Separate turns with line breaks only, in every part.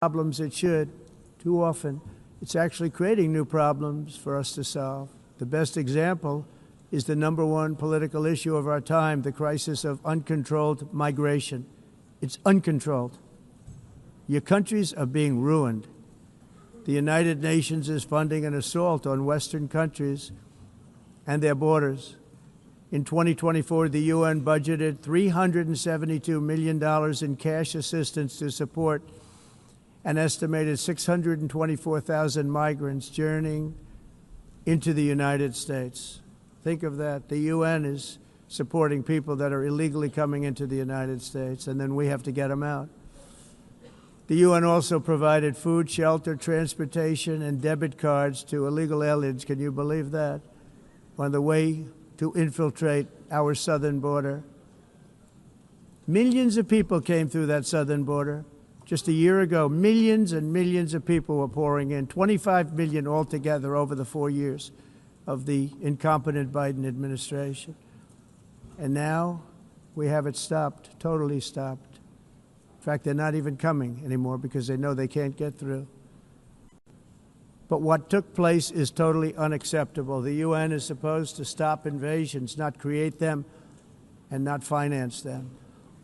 problems it should. Too often, it's actually creating new problems for us to solve. The best example is the #1 political issue of our time, the crisis of uncontrolled migration. It's uncontrolled. Your countries are being ruined. The United Nations is funding an assault on Western countries and their borders. In 2024, the UN budgeted $372 million in cash assistance to support an estimated 624,000 migrants journeying into the United States. Think of that. The UN is supporting people that are illegally coming into the United States, and then we have to get them out. The UN also provided food, shelter, transportation, and debit cards to illegal aliens. Can you believe that? On the way to infiltrate our southern border. Millions of people came through that southern border. Just a year ago, millions and millions of people were pouring in, 25 million altogether over the 4 years of the incompetent Biden administration. And now we have it stopped, totally stopped. In fact, they're not even coming anymore because they know they can't get through. But what took place is totally unacceptable. The UN is supposed to stop invasions, not create them and not finance them.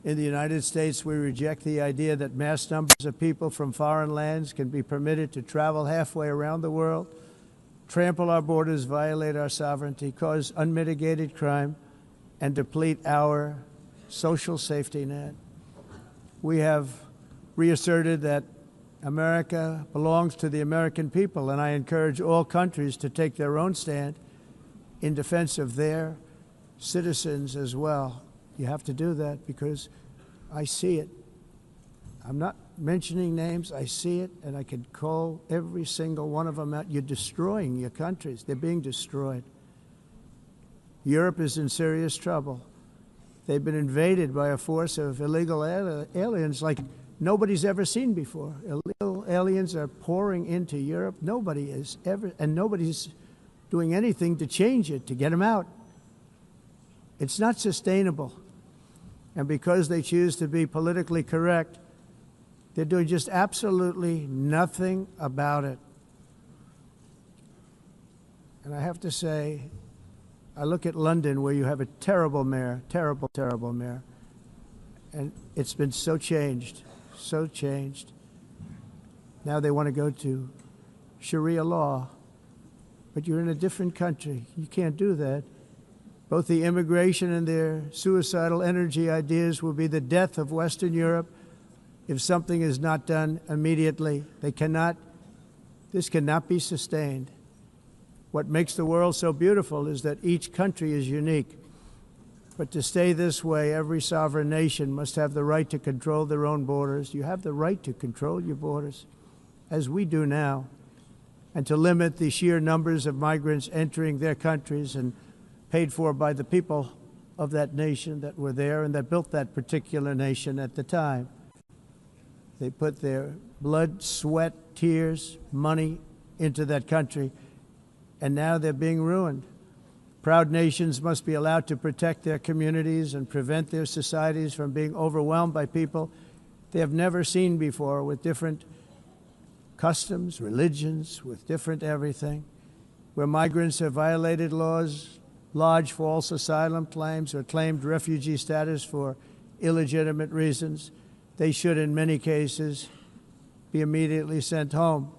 In the United States, we reject the idea that mass numbers of people from foreign lands can be permitted to travel halfway around the world, trample our borders, violate our sovereignty, cause unmitigated crime, and deplete our social safety net. We have reasserted that America belongs to the American people, and I encourage all countries to take their own stand in defense of their citizens as well. You have to do that because I see it. I'm not mentioning names. I see it, and I can call every single one of them out. You're destroying your countries. They're being destroyed. Europe is in serious trouble. They've been invaded by a force of illegal aliens like nobody's ever seen before. Illegal aliens are pouring into Europe. Nobody is ever, and nobody's doing anything to change it, to get them out. It's not sustainable. And because they choose to be politically correct, they're doing just absolutely nothing about it. And I have to say, I look at London where you have a terrible mayor, terrible, terrible mayor. And it's been so changed, so changed. Now they want to go to Sharia law, but you're in a different country. You can't do that. Both the immigration and their suicidal energy ideas will be the death of Western Europe if something is not done immediately. This cannot be sustained. What makes the world so beautiful is that each country is unique. But to stay this way, every sovereign nation must have the right to control their own borders. You have the right to control your borders, as we do now, and to limit the sheer numbers of migrants entering their countries and paid for by the people of that nation that were there and that built that particular nation at the time. They put their blood, sweat, tears, money into that country, and now they're being ruined. Proud nations must be allowed to protect their communities and prevent their societies from being overwhelmed by people they have never seen before, with different customs, religions, with different everything. Where migrants have violated laws, lodged false asylum claims, or claimed refugee status for illegitimate reasons, they should, in many cases, be immediately sent home.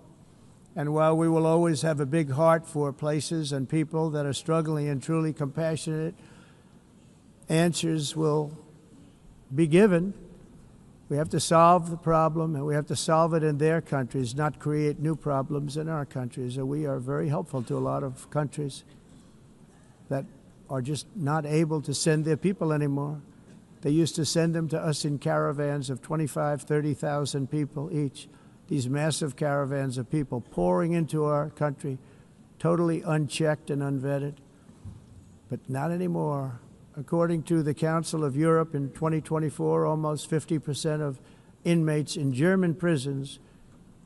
And while we will always have a big heart for places and people that are struggling and truly compassionate, answers will be given. We have to solve the problem, and we have to solve it in their countries, not create new problems in our countries. And we are very helpful to a lot of countries that are just not able to send their people anymore. They used to send them to us in caravans of 25,000, 30,000 people each. These massive caravans of people pouring into our country, totally unchecked and unvetted. But not anymore. According to the Council of Europe in 2024, almost 50% of inmates in German prisons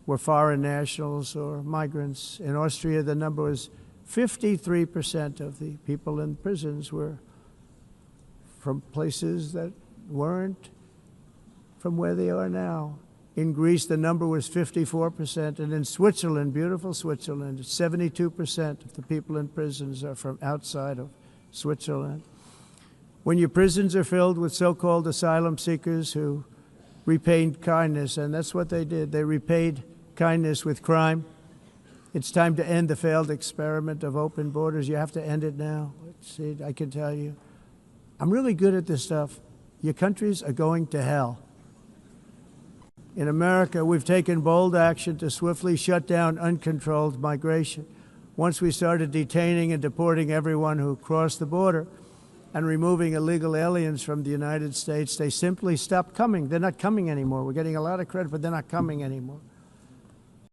were foreign nationals or migrants. In Austria, the number was 53% of the people in prisons were from places that weren't from where they are now. In Greece, the number was 54%. And in Switzerland, beautiful Switzerland, 72% of the people in prisons are from outside of Switzerland. When your prisons are filled with so-called asylum seekers who repaid kindness, and that's what they did, they repaid kindness with crime. It's time to end the failed experiment of open borders. You have to end it now. See, I can tell you. I'm really good at this stuff. Your countries are going to hell. In America, we've taken bold action to swiftly shut down uncontrolled migration. Once we started detaining and deporting everyone who crossed the border and removing illegal aliens from the United States, they simply stopped coming. They're not coming anymore. We're getting a lot of credit, but they're not coming anymore.